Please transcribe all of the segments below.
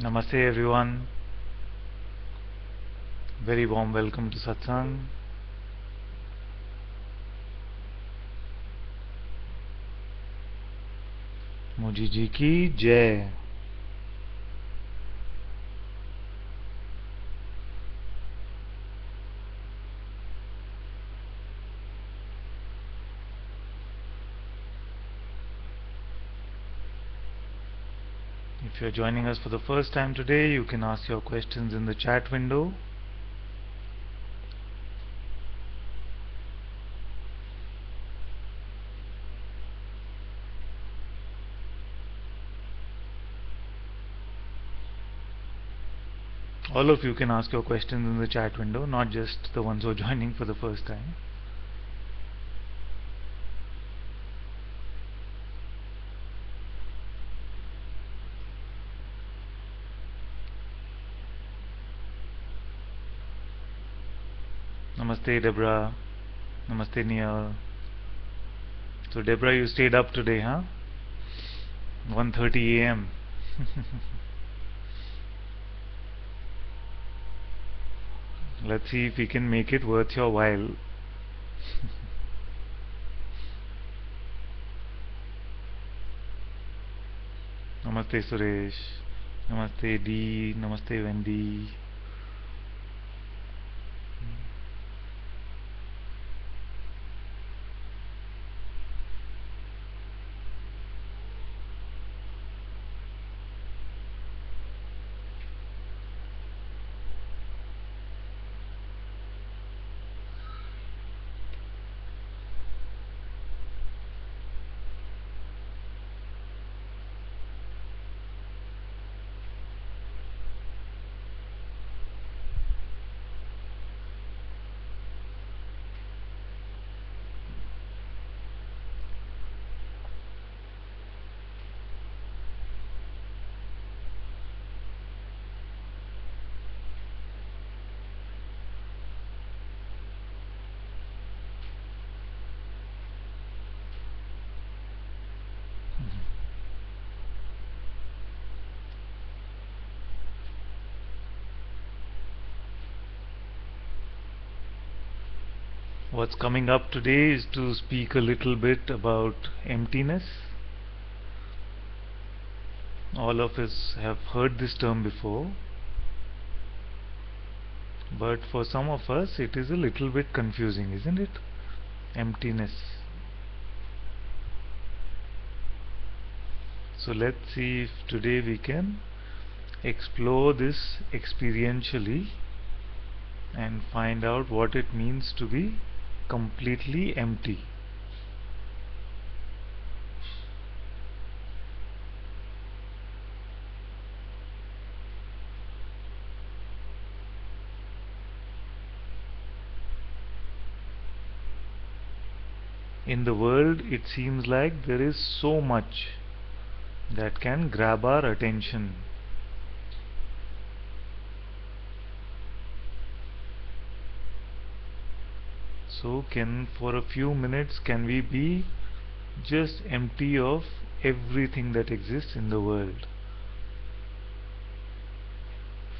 Namaste everyone. Very warm welcome to Satsang. Moji ji ki jai. If you are joining us for the first time today, you can ask your questions in the chat window. All of you can ask your questions in the chat window, not just the ones who are joining for the first time. Namaste Debra. Namaste Neil. So Debra, you stayed up today, huh? 1:30 a.m. Let's see if we can make it worth your while. Namaste Suresh. Namaste Dee. Namaste Wendy. What's coming up today is to speak a little bit about emptiness. All of us have heard this term before, but for some of us it is a little bit confusing, isn't it? Emptiness. So let's see if today we can explore this experientially and find out what it means to be completely empty. In the world, it seems like there is so much that can grab our attention. So for a few minutes, can we be just empty of everything that exists in the world?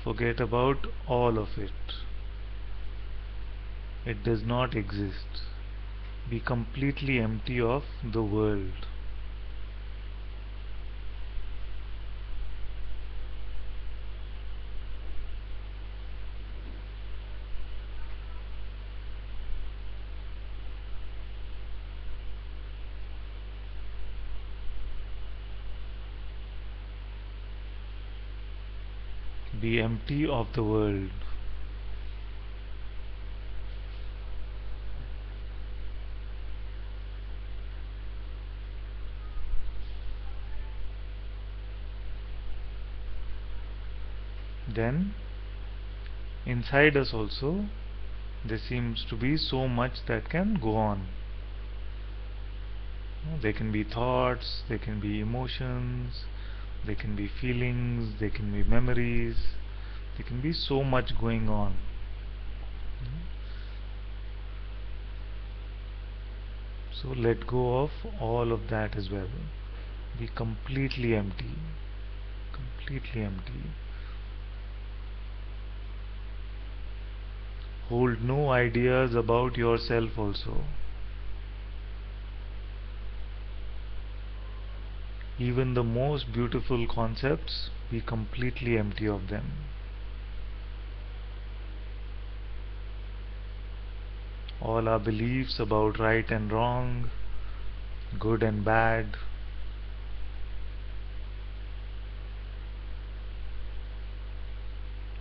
Forget about all of it. It does not exist. Be completely empty of the world. Be empty of the world. Then, inside us also, there seems to be so much that can go on. There can be thoughts, there can be emotions, there can be feelings, there can be memories, there can be so much going on. So let go of all of that as well. Be completely empty. Completely empty. hold no ideas about yourself also. Even the most beautiful concepts, be completely empty of them. All our beliefs about right and wrong, good and bad,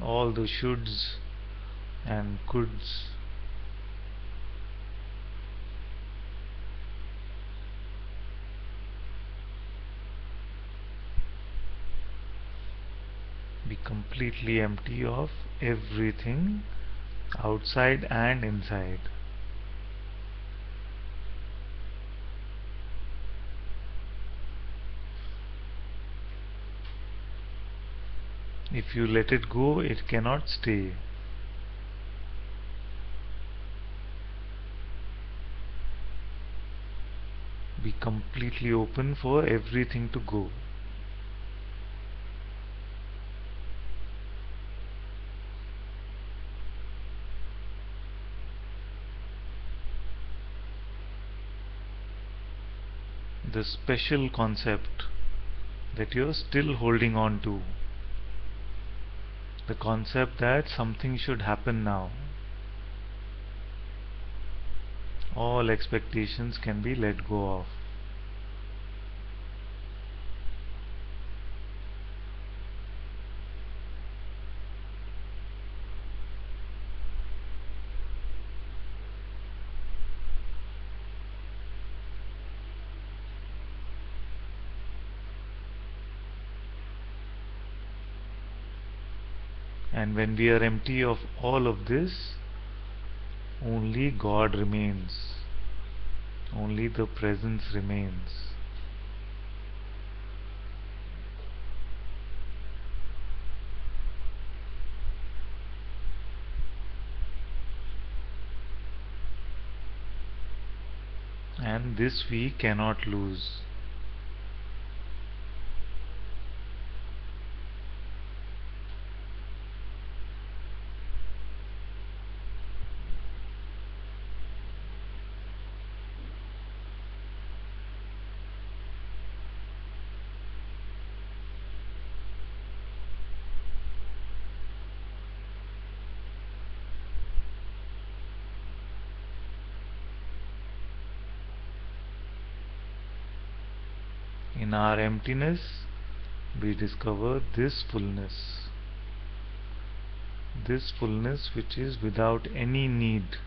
all the shoulds and coulds, be completely empty of everything outside and inside. If you let it go, it cannot stay. Be completely open for everything to go. The special concept that you're still holding on to, the concept that something should happen now, all expectations can be let go of. And when we are empty of all of this, only God remains, only the presence remains. And this we cannot lose. In our emptiness, we discover this fullness which is without any need.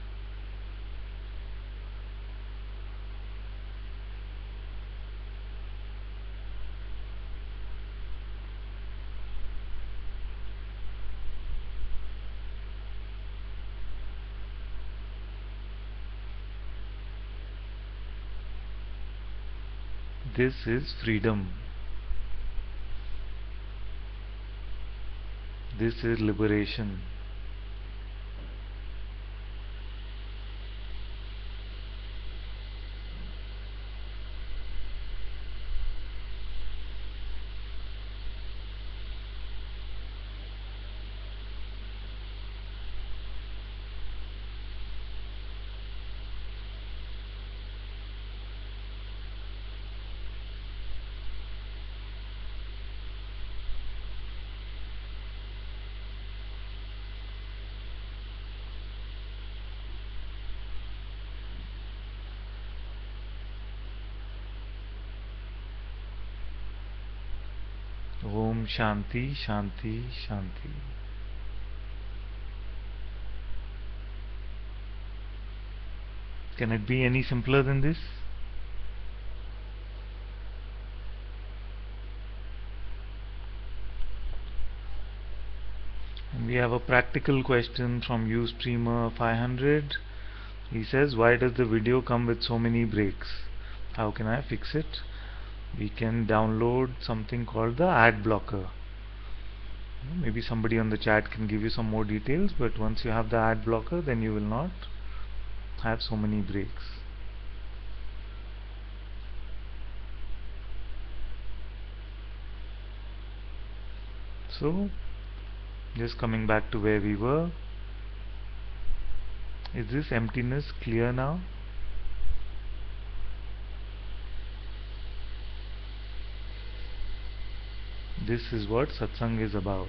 This is freedom. This is liberation. Om Shanti, Shanti, Shanti. Can it be any simpler than this? And we have a practical question from Ustreamer 500. He says, why does the video come with so many breaks? How can I fix it? We can download something called the ad blocker. Maybe somebody on the chat can give you some more details, but once you have the ad blocker, then you will not have so many breaks. So, just coming back to where we were, Is this emptiness clear now? This is what satsang is about.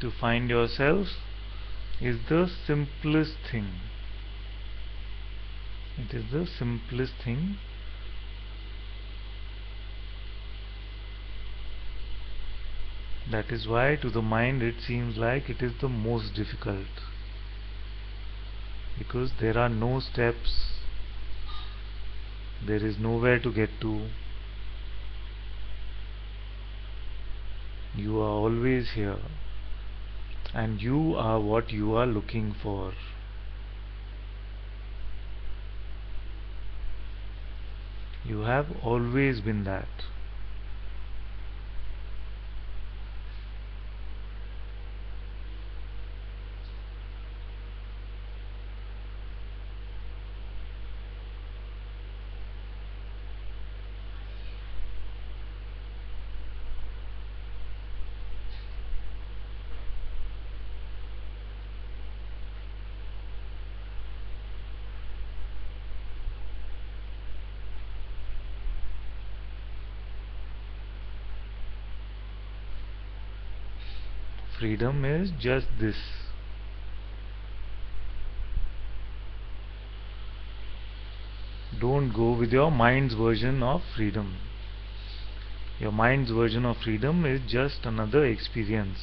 To find yourself is the simplest thing. It is the simplest thing. That is why to the mind it seems like it is the most difficult. Because there are no steps, there is nowhere to get to. You are always here, and you are what you are looking for. You have always been that. Freedom is just this. Don't go with your mind's version of freedom. Your mind's version of freedom is just another experience.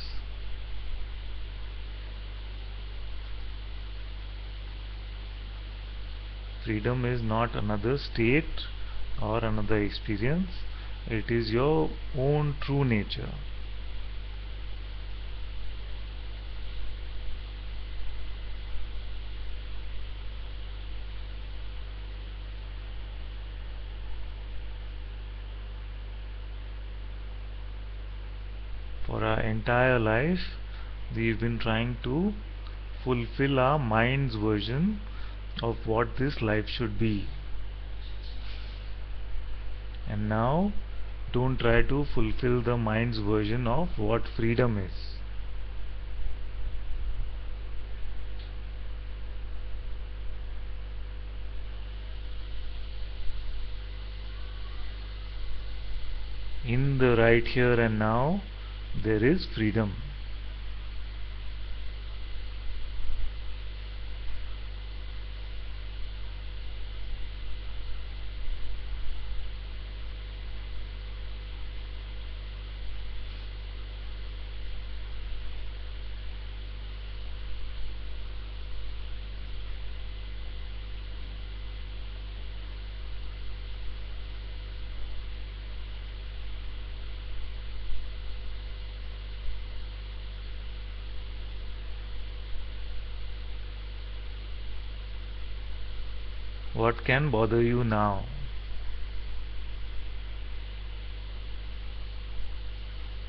Freedom is not another state or another experience. It is your own true nature. For our entire life, we've been trying to fulfill our mind's version of what this life should be. And now, don't try to fulfill the mind's version of what freedom is. In the right here and now, there is freedom. What can bother you now?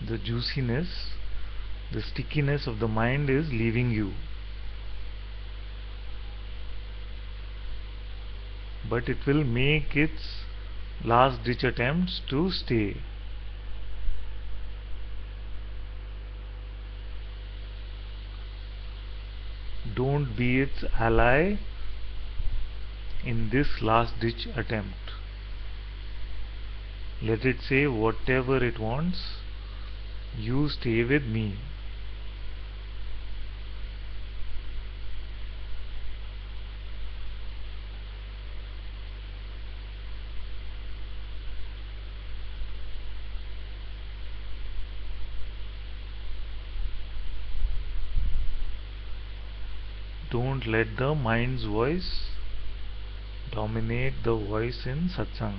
The juiciness, the stickiness of the mind is leaving you. But it will make its last ditch attempts to stay. Don't be its ally in this last ditch attempt. Let it say whatever it wants. You stay with me. Don't let the mind's voice dominate the voice in satsang.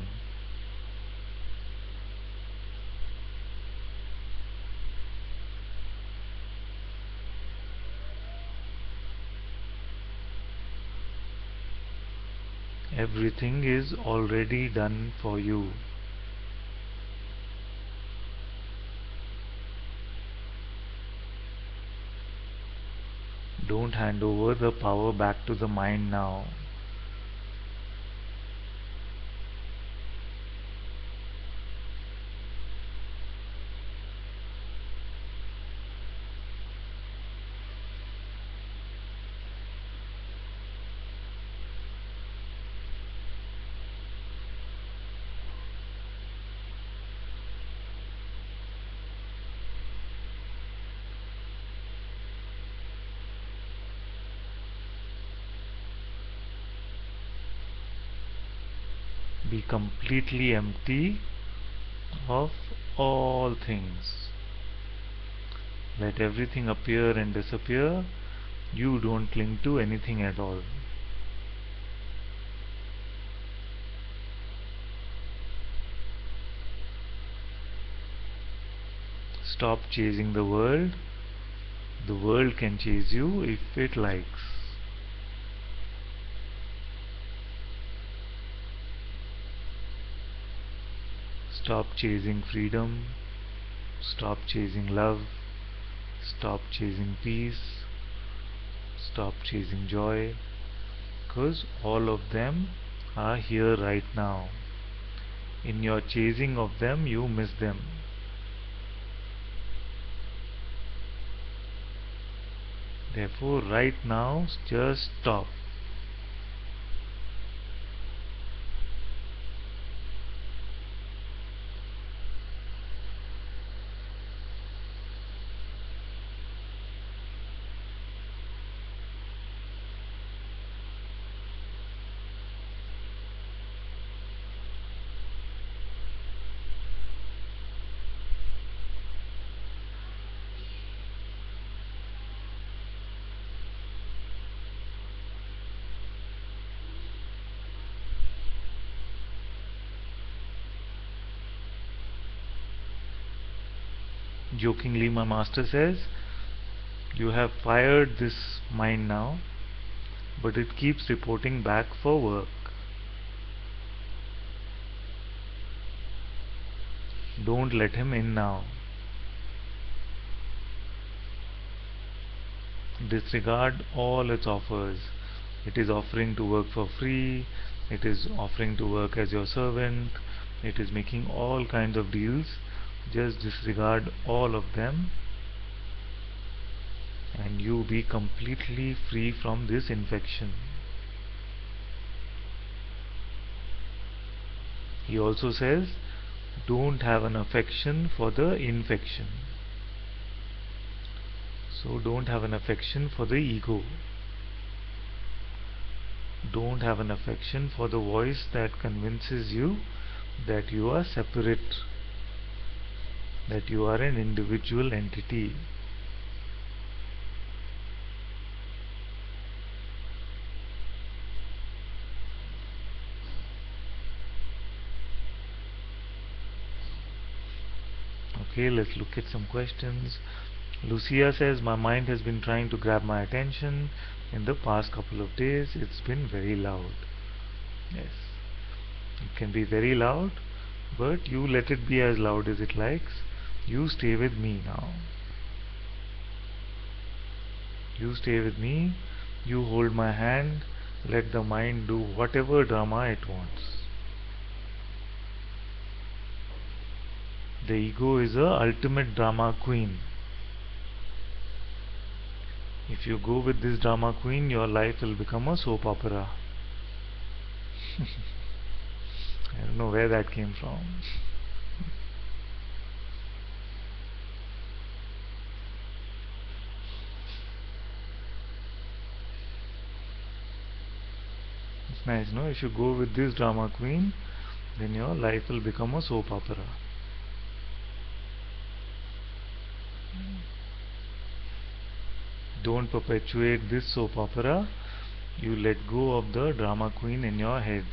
Everything is already done for you. Don't hand over the power back to the mind now. Be completely empty of all things. Let everything appear and disappear. You don't cling to anything at all. Stop chasing the world. The world can chase you if it likes. Stop chasing freedom. Stop chasing love. Stop chasing peace. Stop chasing joy. Because all of them are here right now. In your chasing of them, you miss them. Therefore, right now, just stop. Jokingly, my master says, you have fired this mind now, but it keeps reporting back for work. Don't let him in now. Disregard all its offers. It is offering to work for free, it is offering to work as your servant, it is making all kinds of deals. Just disregard all of them and you be completely free from this infection. He also says, don't have an affection for the infection. So don't have an affection for the ego. Don't have an affection for the voice that convinces you that you are separate, that you are an individual entity. Okay, let's look at some questions. Lucia says, my mind has been trying to grab my attention in the past couple of days. It's been very loud. Yes, it can be very loud, but you let it be as loud as it likes. You stay with me now. You stay with me. You hold my hand. Let the mind do whatever drama it wants. The ego is a ultimate drama queen. If you go with this drama queen, your life will become a soap opera. I don't know where that came from. It's nice, no? If you go with this drama queen, then your life will become a soap opera. Don't perpetuate this soap opera. You let go of the drama queen in your head.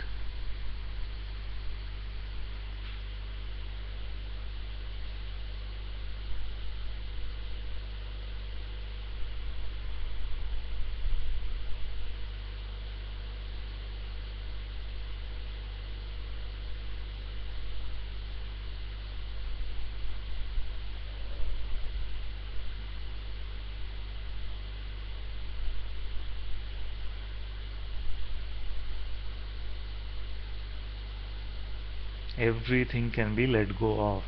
Everything can be let go of.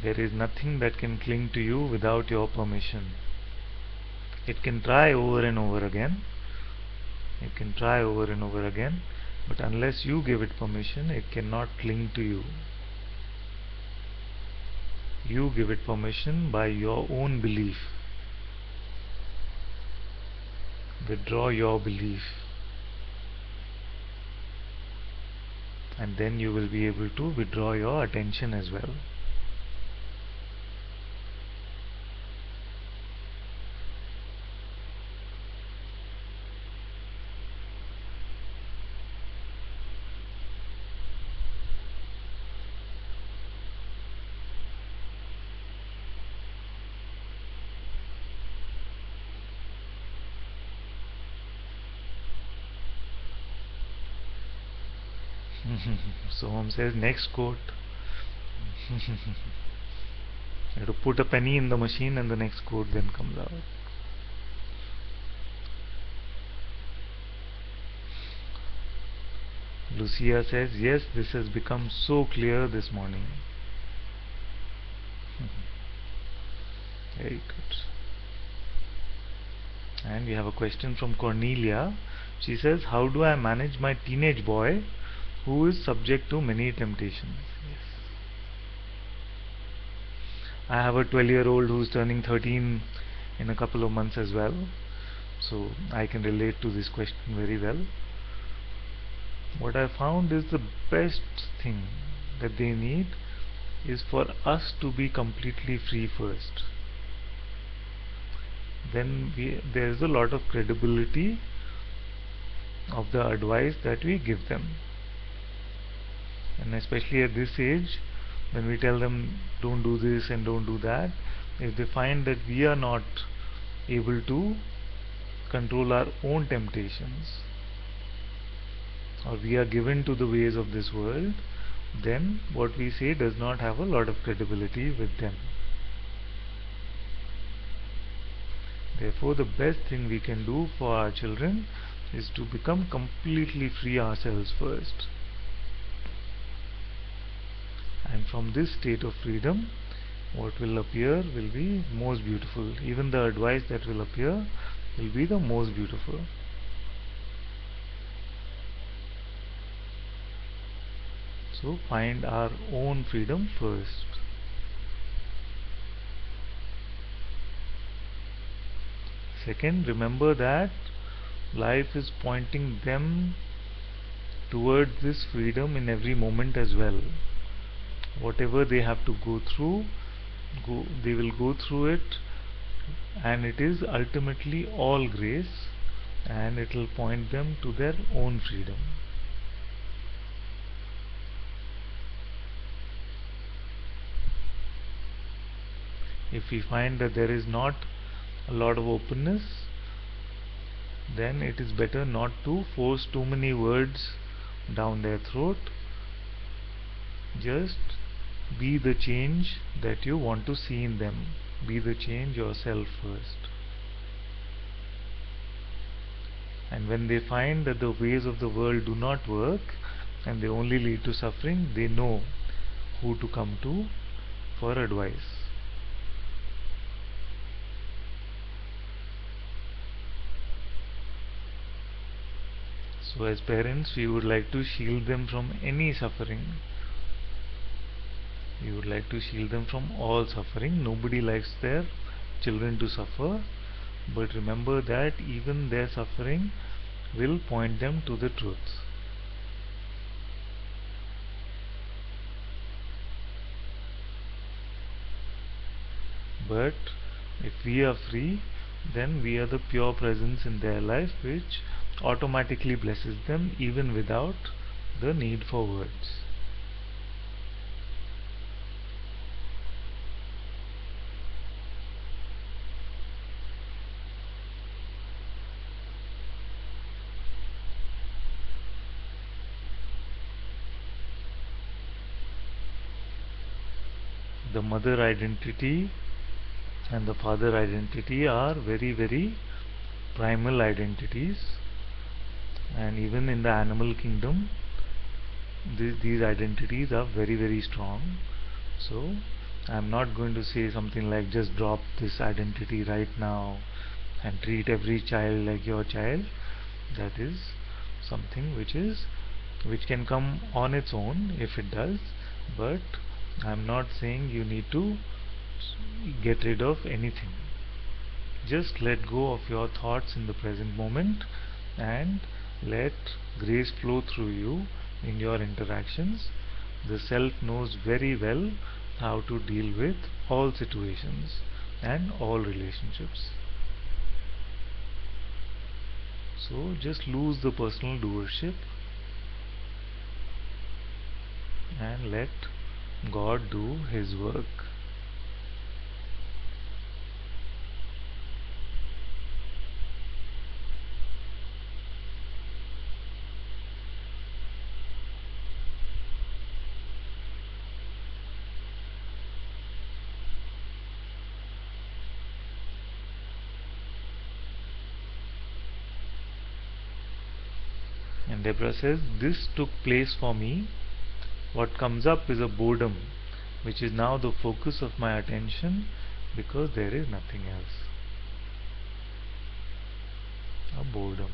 There is nothing that can cling to you without your permission. It can try over and over again. It can try over and over again, but unless you give it permission, it cannot cling to you. You give it permission by your own belief. Withdraw your belief, and then you will be able to withdraw your attention as well. Soham says next quote. You have to put a penny in the machine and the next quote then comes out. Lucia says, yes, this has become so clear this morning. Very good. And we have a question from Cornelia. She says, how do I manage my teenage boy who is subject to many temptations? Yes. I have a 12-year-old who's turning 13 in a couple of months as well, so I can relate to this question very well. What I found is the best thing that they need is for us to be completely free first. Then there is a lot of credibility of the advice that we give them. And especially at this age, when we tell them don't do this and don't do that, if they find that we are not able to control our own temptations, or we are given to the ways of this world, then what we say does not have a lot of credibility with them. Therefore, the best thing we can do for our children is to become completely free ourselves first. And from this state of freedom, what will appear will be most beautiful. Even the advice that will appear will be the most beautiful. So find our own freedom first. Second, remember that life is pointing them towards this freedom in every moment as well. Whatever they have to go through, they will go through it, and it is ultimately all grace, and it will point them to their own freedom. If we find that there is not a lot of openness, then it is better not to force too many words down their throat. Just be the change that you want to see in them. Be the change yourself first. And when they find that the ways of the world do not work and they only lead to suffering, they know who to come to for advice. So as parents, we would like to shield them from any suffering. We would like to shield them from all suffering. Nobody likes their children to suffer, but remember that even their suffering will point them to the truth. But if we are free, then we are the pure presence in their life which automatically blesses them even without the need for words. The mother identity and the father identity are very, very primal identities. And even in the animal kingdom, these identities are very, very strong. So I'm not going to say something like just drop this identity right now and treat every child like your child. That is something which can come on its own if it does, but I'm not saying you need to get rid of anything. Just let go of your thoughts in the present moment and let grace flow through you in your interactions. The self knows very well how to deal with all situations and all relationships. So just lose the personal doership and let God do His work. And Deborah says, this took place for me. What comes up is a boredom, which is now the focus of my attention because there is nothing else. A boredom.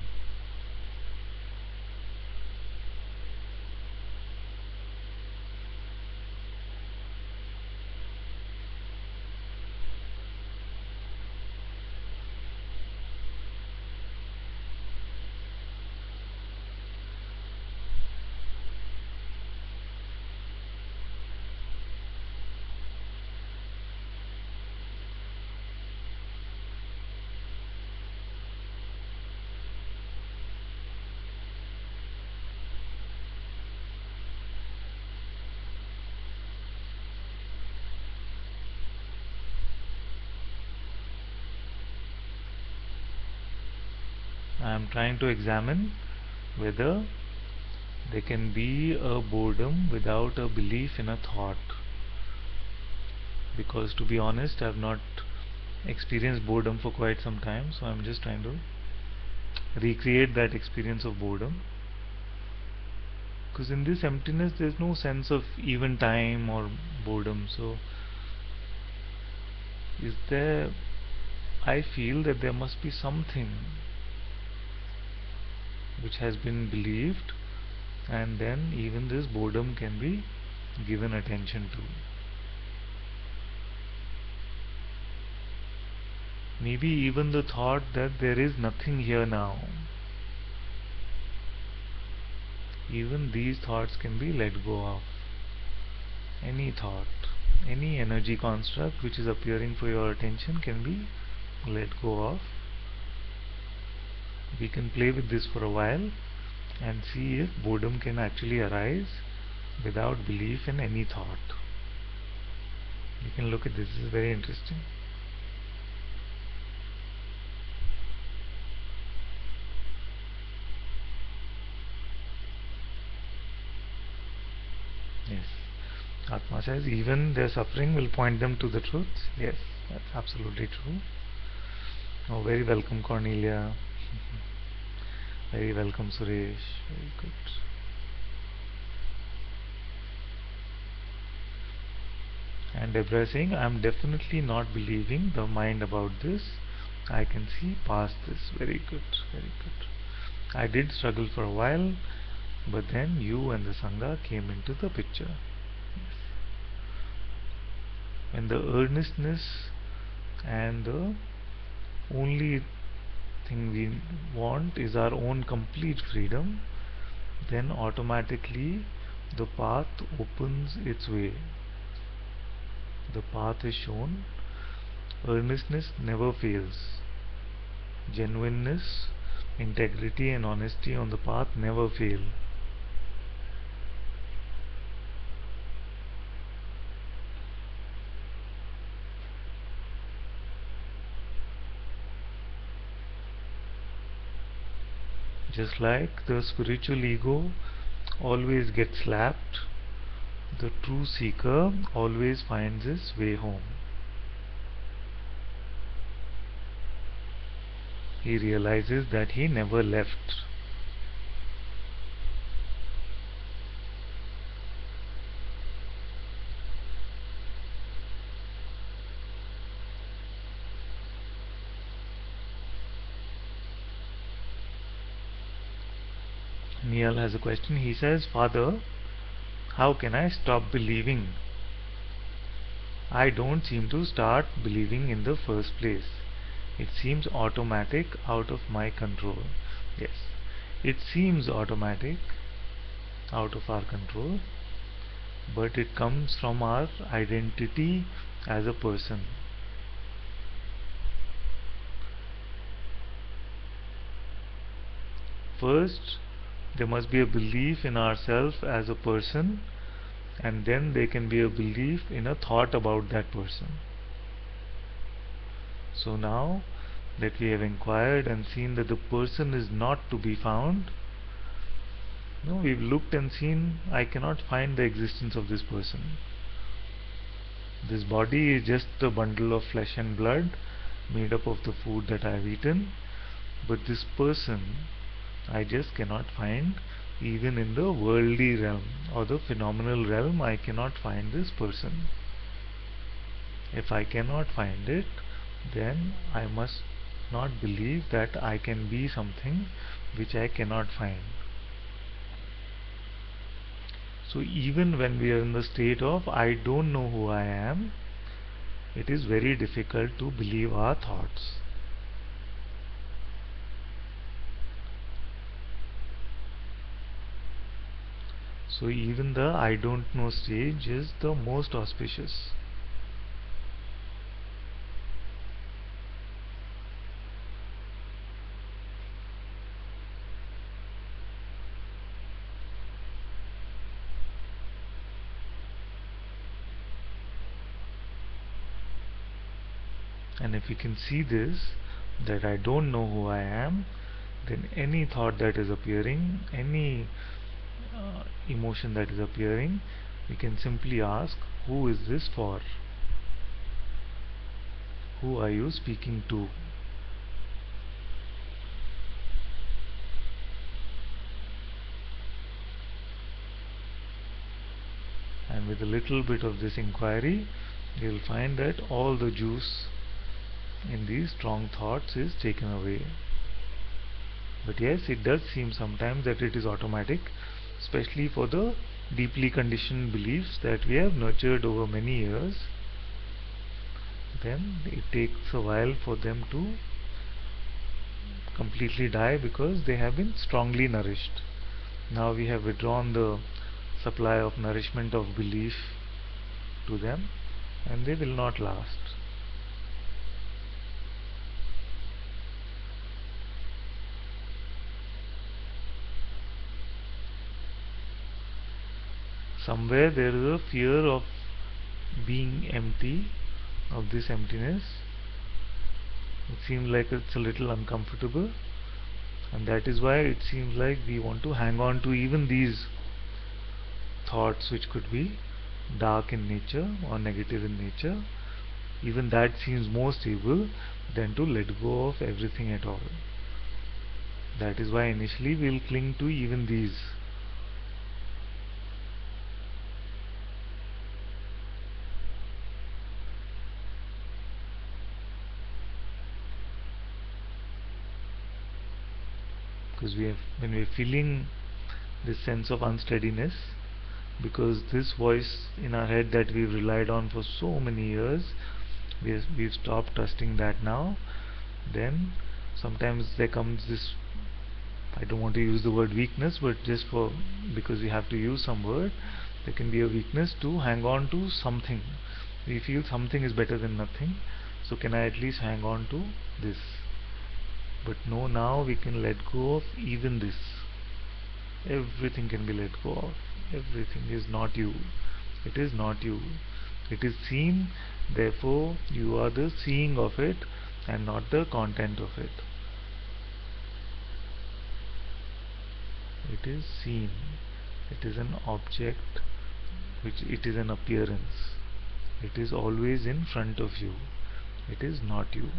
I am trying to examine whether there can be a boredom without a belief in a thought. Because to be honest, I have not experienced boredom for quite some time, so I'm just trying to recreate that experience of boredom. Because in this emptiness, there's no sense of even time or boredom. So, is there? I feel that there must be something which has been believed, and then even this boredom can be given attention to. Maybe even the thought that there is nothing here now. Even these thoughts can be let go of. Any thought, any energy construct which is appearing for your attention can be let go of. We can play with this for a while and see if boredom can actually arise without belief in any thought. You can look at this, this is very interesting. Yes. Atma says even their suffering will point them to the truth. Yes, that's absolutely true. Oh, very welcome Cornelia. Very welcome Suresh. Very good. And Deborah is saying, I am definitely not believing the mind about this. I can see past this. Very good, very good. I did struggle for a while, but then you and the Sangha came into the picture. Yes. When the earnestness and the only thing we want is our own complete freedom, then automatically the path opens its way. The path is shown. Earnestness never fails. Genuineness, integrity and honesty on the path never fail. Just like the spiritual ego always gets slapped, the true seeker always finds his way home. He realizes that he never left. Neil has a question. He says, Father, how can I stop believing? I don't seem to start believing in the first place. It seems automatic, out of my control. Yes, it seems automatic, out of our control, but it comes from our identity as a person. First, there must be a belief in ourselves as a person, and then there can be a belief in a thought about that person. So now that we have inquired and seen that the person is not to be found, no, we've looked and seen, I cannot find the existence of this person. This body is just a bundle of flesh and blood made up of the food that I have eaten, but this person I just cannot find. Even in the worldly realm or the phenomenal realm, I cannot find this person. If I cannot find it, then I must not believe that I can be something which I cannot find. So even when we are in the state of I don't know who I am, it is very difficult to believe our thoughts. So even the I don't know stage is the most auspicious. And if we can see this, that I don't know who I am, then any thought that is appearing, any emotion that is appearing, we can simply ask, who is this for? Who are you speaking to? And with a little bit of this inquiry, you will find that all the juice in these strong thoughts is taken away. But yes, it does seem sometimes that it is automatic, especially for the deeply conditioned beliefs that we have nurtured over many years. Then it takes a while for them to completely die because they have been strongly nourished. Now we have withdrawn the supply of nourishment of belief to them, and they will not last. Somewhere there is a fear of being empty, of this emptiness. It seems like it's a little uncomfortable, and that is why it seems like we want to hang on to even these thoughts which could be dark in nature or negative in nature. Even that seems more stable than to let go of everything at all. That is why initially we'll cling to even these. Because when we're feeling this sense of unsteadiness, because this voice in our head that we've relied on for so many years, we've stopped trusting that now, then sometimes there comes this, I don't want to use the word weakness, but just for, because we have to use some word, there can be a weakness to hang on to something. We feel something is better than nothing, so can I at least hang on to this? But no, now we can let go of even this. Everything can be let go of. Everything is not you. It is not you. It is seen, therefore you are the seeing of it and not the content of it. It is seen. It is an object, which it is an appearance. It is always in front of you. It is not you.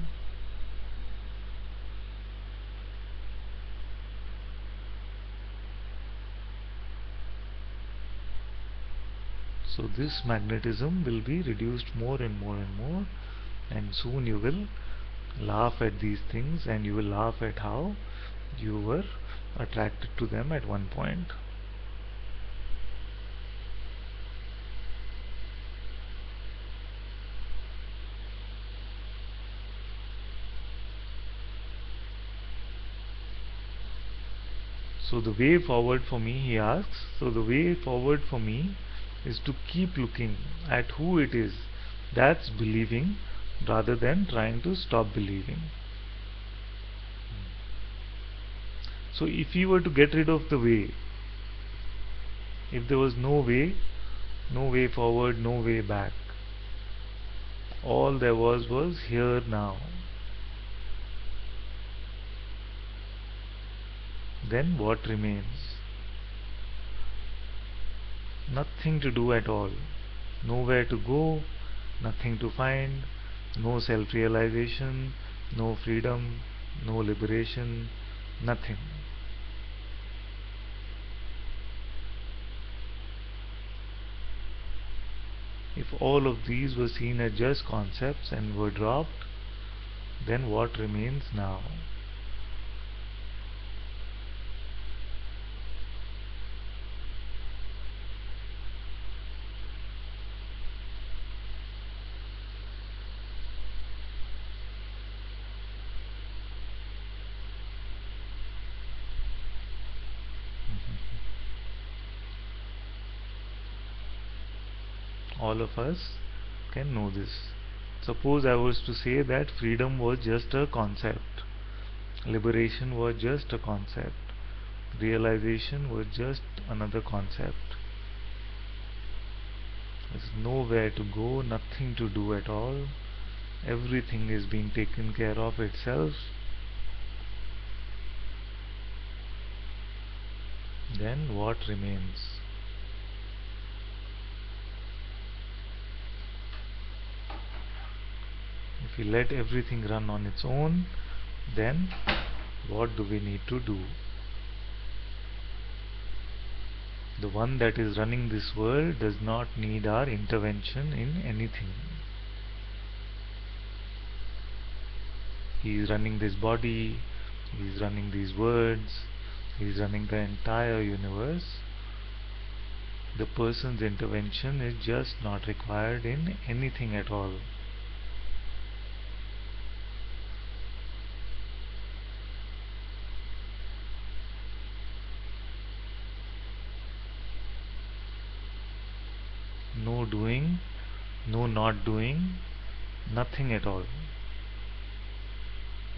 So this magnetism will be reduced more and more and more, and soon you will laugh at these things, and you will laugh at how You were attracted to them at one point. So the way forward for me, he asks, so the way forward for me is to keep looking at who it is that's believing rather than trying to stop believing. So if you were to get rid of the way, if there was no way forward, no way back, all there was here now, then what remains? Nothing to do at all. Nowhere to go, nothing to find, no self-realization, no freedom, no liberation, nothing. If all of these were seen as just concepts and were dropped, then what remains now? All of us can know this. Suppose I was to say that freedom was just a concept, liberation was just a concept, realization was just another concept. There's nowhere to go, nothing to do at all, everything is being taken care of itself. Then what remains? If we let everything run on its own, then what do we need to do? The one that is running this world does not need our intervention in anything. He is running this body, he is running these words, he is running the entire universe. The person's intervention is just not required in anything at all. No doing, no not doing, nothing at all.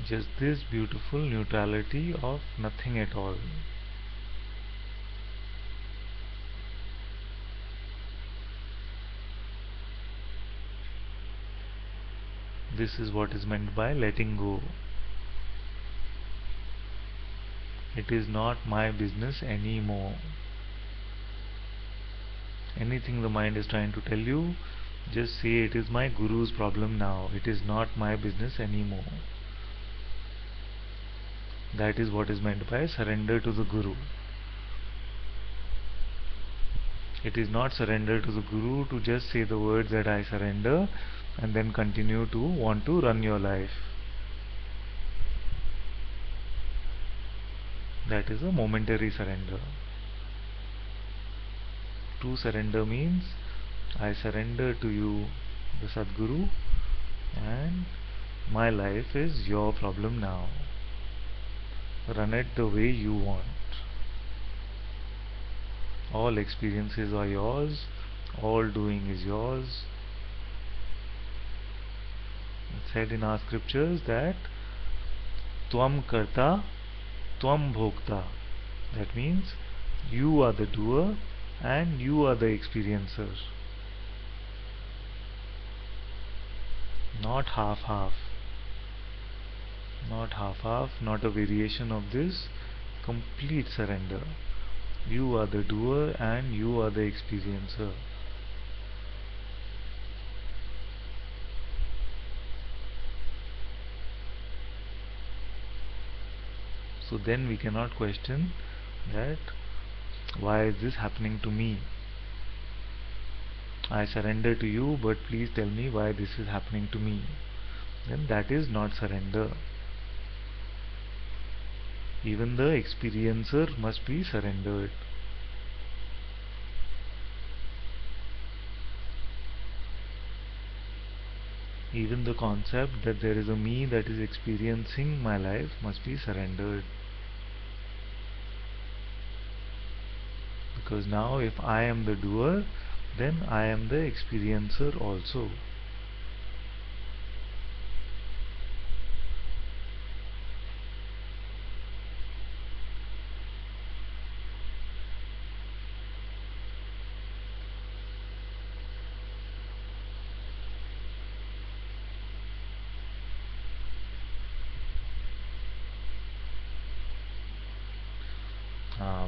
Just this beautiful neutrality of nothing at all. This is what is meant by letting go. It is not my business anymore. Anything the mind is trying to tell you, just say it is my guru's problem now. It is not my business anymore. That is what is meant by surrender to the guru. It is not surrender to the guru to just say the words that I surrender and then continue to want to run your life. That is a momentary surrender. True surrender means I surrender to you, the Sadguru, and my life is your problem now. Run it the way you want. All experiences are yours, all doing is yours. It said in our scriptures that Tvam Karta, Tvam Bhokta. That means you are the doer and you are the experiencer. Not half-half. Not half-half, not a variation of this. Complete surrender. You are the doer and you are the experiencer. So then we cannot question that why is this happening to me? I surrender to you, but please tell me why this is happening to me. Then that is not surrender. Even the experiencer must be surrendered. Even the concept that there is a me that is experiencing my life must be surrendered. Because now if I am the doer, then I am the experiencer also.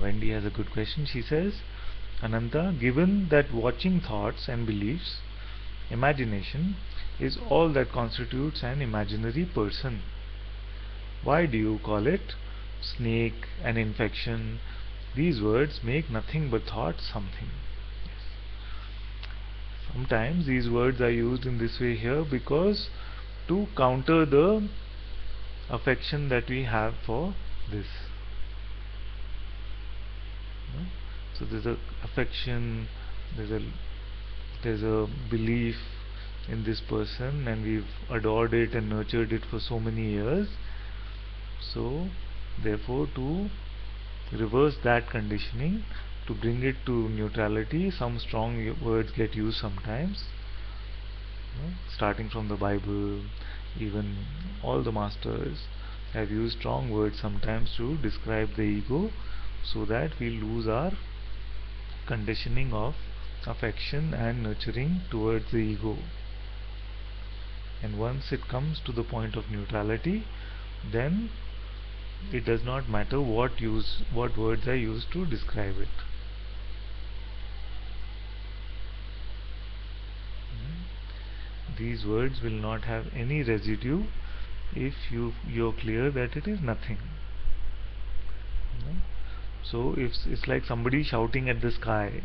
Wendy has a good question. She says, Ananta, given that watching thoughts and beliefs, imagination, is all that constitutes an imaginary person, why do you call it snake, an infection? These words make nothing but thought something. Sometimes these words are used in this way here because to counter the affection that we have for this. So there's a affection, there's a belief in this person, and we've adored it and nurtured it for so many years. So therefore, to reverse that conditioning, to bring it to neutrality, some strong words get used sometimes, starting from the Bible. Even all the masters have used strong words sometimes to describe the ego, so that we lose our conditioning of affection and nurturing towards the ego. And once it comes to the point of neutrality, then it does not matter what words are used to describe it. These words will not have any residue if you're clear that it is nothing. So it's like somebody shouting at the sky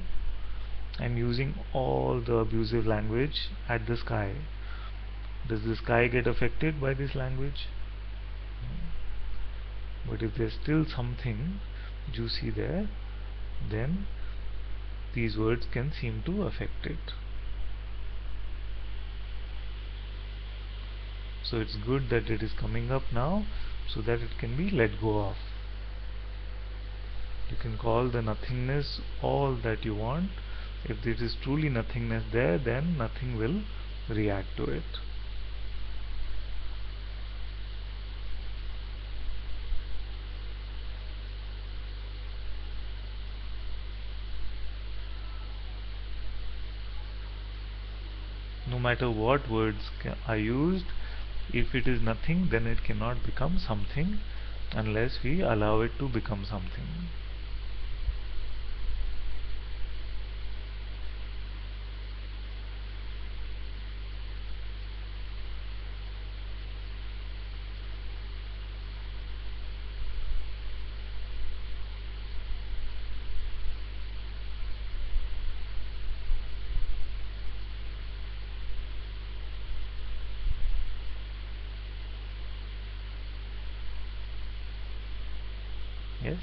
and using all the abusive language at the sky. Does the sky get affected by this language? But if there's still something juicy there, then these words can seem to affect it. So it's good that it is coming up now, so that it can be let go of. You can call the nothingness all that you want. If there is truly nothingness there, then nothing will react to it. No matter what words are used, if it is nothing, then it cannot become something unless we allow it to become something. Yes?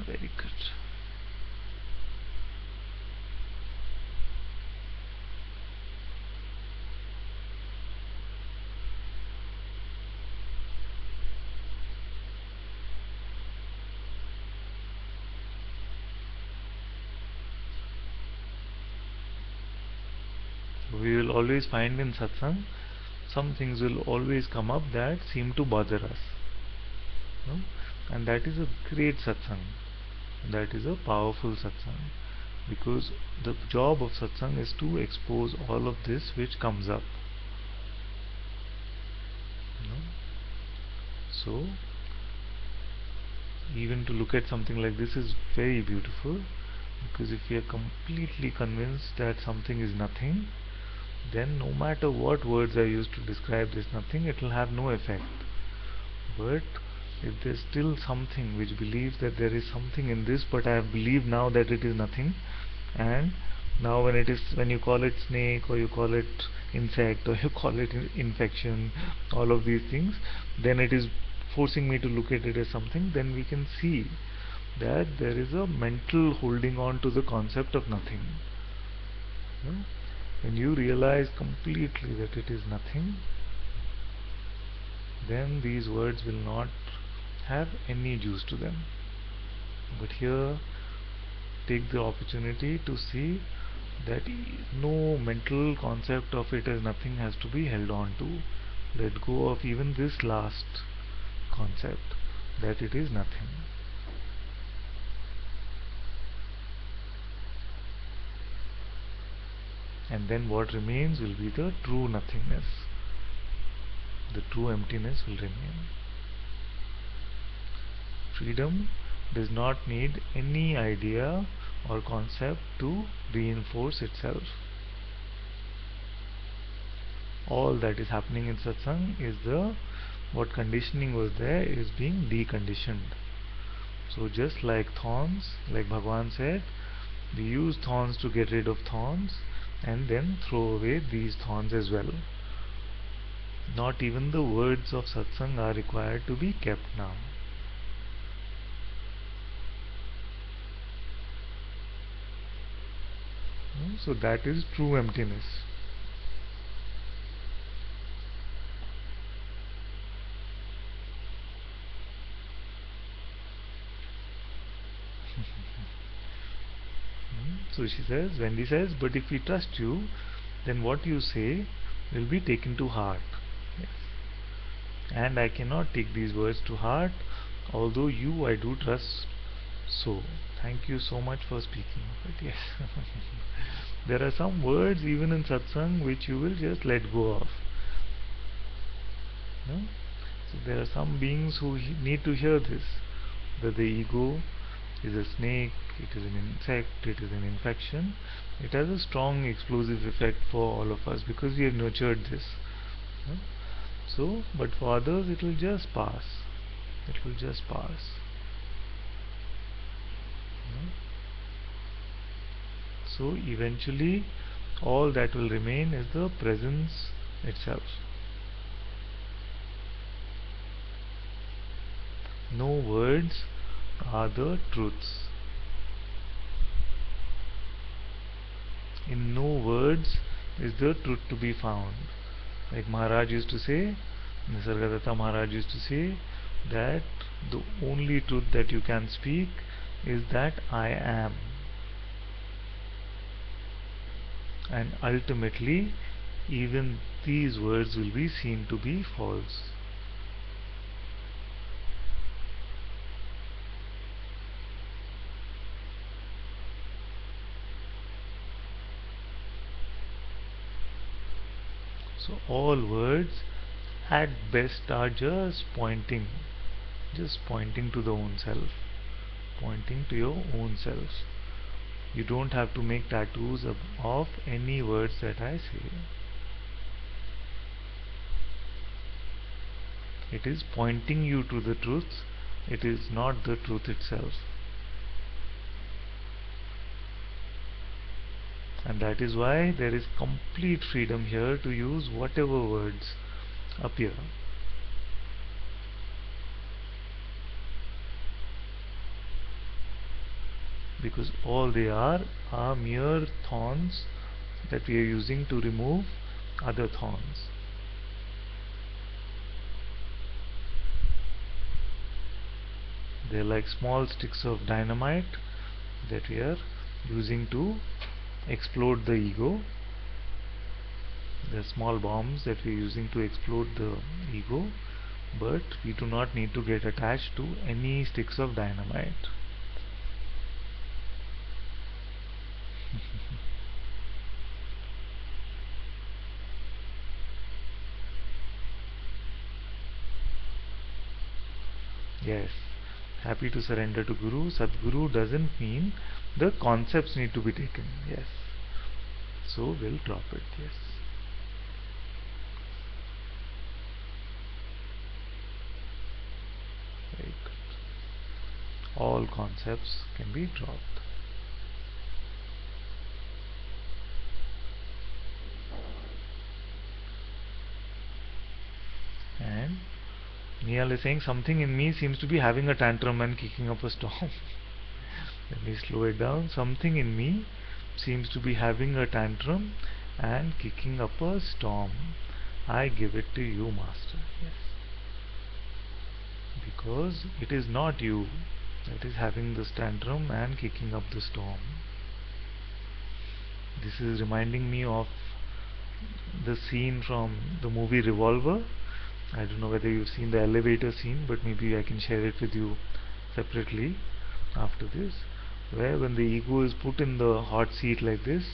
Very good. We will always find in satsang, some things will always come up that seem to bother us. No? And that is a great satsang. That is a powerful satsang. Because the job of satsang is to expose all of this which comes up. No? So, even to look at something like this is very beautiful, because if we are completely convinced that something is nothing, then no matter what words I use to describe this nothing, it will have no effect. But if there's still something which believes that there is something in this, but I have believed now that it is nothing, and now when you call it snake, or you call it insect, or you call it infection, all of these things, then it is forcing me to look at it as something, then we can see that there is a mental holding on to the concept of nothing. Hmm? When you realize completely that it is nothing, then these words will not have any juice to them. But here, take the opportunity to see that no mental concept of it as nothing has to be held on to. Let go of even this last concept, that it is nothing. And then what remains will be the true nothingness. The true emptiness will remain. Freedom does not need any idea or concept to reinforce itself. All that is happening in satsang is what conditioning was there is being deconditioned. So just like thorns, like Bhagavan said, we use thorns to get rid of thorns and then throw away these thorns as well. Not even the words of satsang are required to be kept now. So that is true emptiness. So she says, Wendy says, but if we trust you, then what you say will be taken to heart. Yes. And I cannot take these words to heart, although you I do trust. So, thank you so much for speaking of it. Yes. There are some words even in satsang which you will just let go of. No? So there are some beings who need to hear this, that the ego is a snake, it is an insect, it is an infection. It has a strong explosive effect for all of us because we have nurtured this. No? So, but for others it will just pass. It will just pass. No? So eventually all that will remain is the presence itself. No words are the truths. In no words is the truth to be found. Like Maharaj used to say, Nisargadatta Maharaj used to say that the only truth that you can speak is that I am. And ultimately, even these words will be seen to be false. So all words at best are just pointing to the own self, pointing to your own self. You don't have to make tattoos of any words that I say. It is pointing you to the truth, it is not the truth itself. And that is why there is complete freedom here to use whatever words appear. Because all they are mere thorns that we are using to remove other thorns. They are like small sticks of dynamite that we are using to explode the ego. They are small bombs that we are using to explode the ego, but we do not need to get attached to any sticks of dynamite. Yes, happy to surrender to Guru. Sadguru doesn't mean the concepts need to be taken. Yes. So we'll drop it. Yes. all concepts can be dropped. And Niyal is saying something in me seems to be having a tantrum and kicking up a storm. Let me slow it down. Something in me seems to be having a tantrum and kicking up a storm. I give it to you, Master. Yes. Because it is not you that is having this tantrum and kicking up the storm. This is reminding me of the scene from the movie Revolver. I don't know whether you've seen the elevator scene, but maybe I can share it with you separately after this, where when the ego is put in the hot seat like this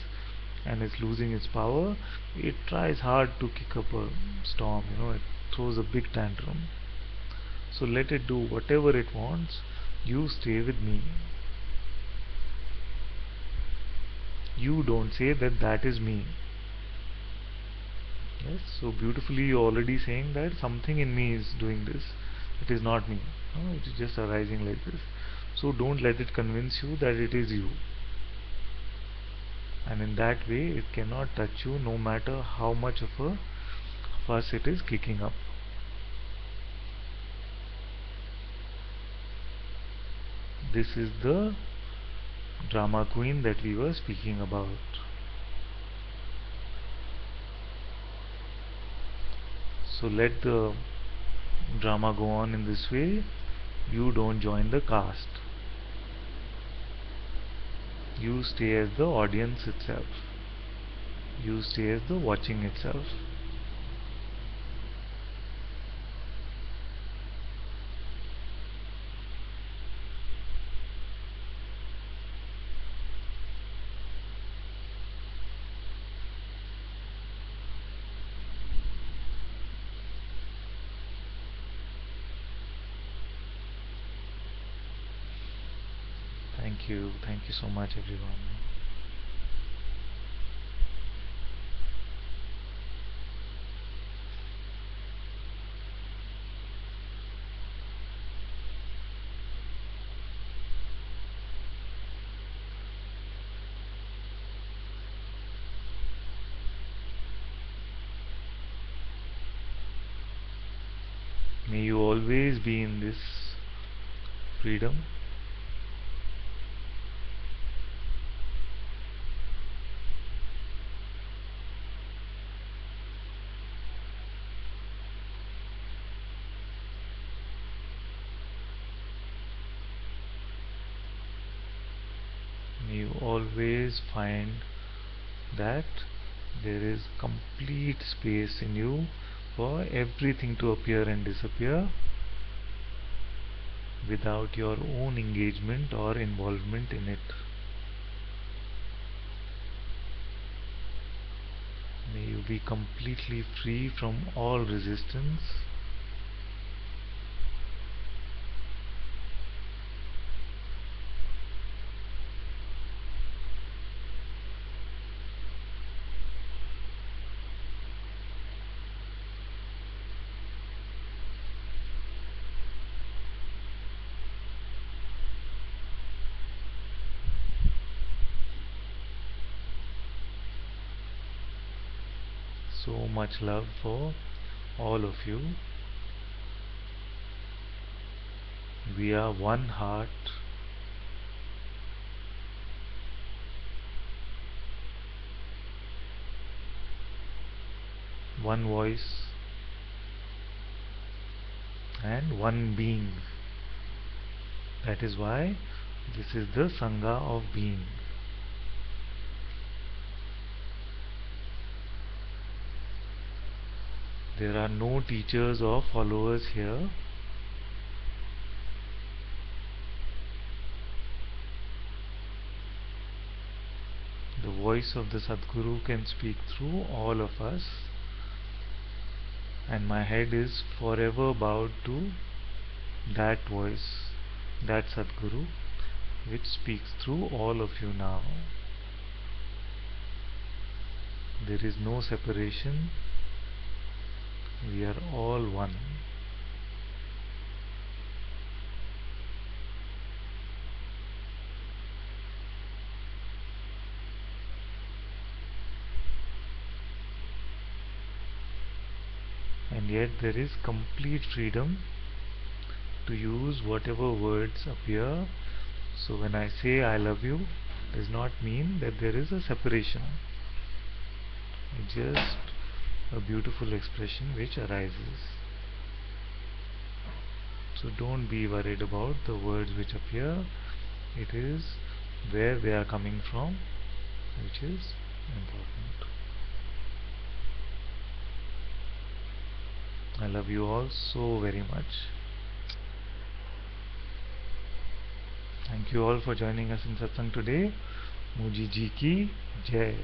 and it's losing its power, it tries hard to kick up a storm, it throws a big tantrum. So let it do whatever it wants, you stay with me. You don't say that that is me. Yes, so beautifully you're already saying that something in me is doing this. It is not me. No, it is just arising like this. So don't let it convince you that it is you. And in that way it cannot touch you no matter how much of a fuss it is kicking up. This is the drama queen that we were speaking about. So let the drama go on in this way. You don't join the cast. You stay as the audience itself. You stay as the watching itself. Thank you so much everyone. May you always be in this freedom. May you always find that there is complete space in you for everything to appear and disappear without your own engagement or involvement in it. May you be completely free from all resistance. So much love for all of you. We are one heart, one voice, and one being. That is why this is the Sangha of being. There are no teachers or followers here. The voice of the Sadguru can speak through all of us, and my head is forever bowed to that voice, that Sadguru, which speaks through all of you now. There is no separation. We are all one. yet there is complete freedom to use whatever words appear. So when I say I love you, does not mean that there is a separation. It's just a beautiful expression which arises. So don't be worried about the words which appear. It is where they are coming from which is important. I love you all so very much. Thank you all for joining us in Satsang today. Muji ji ki jai.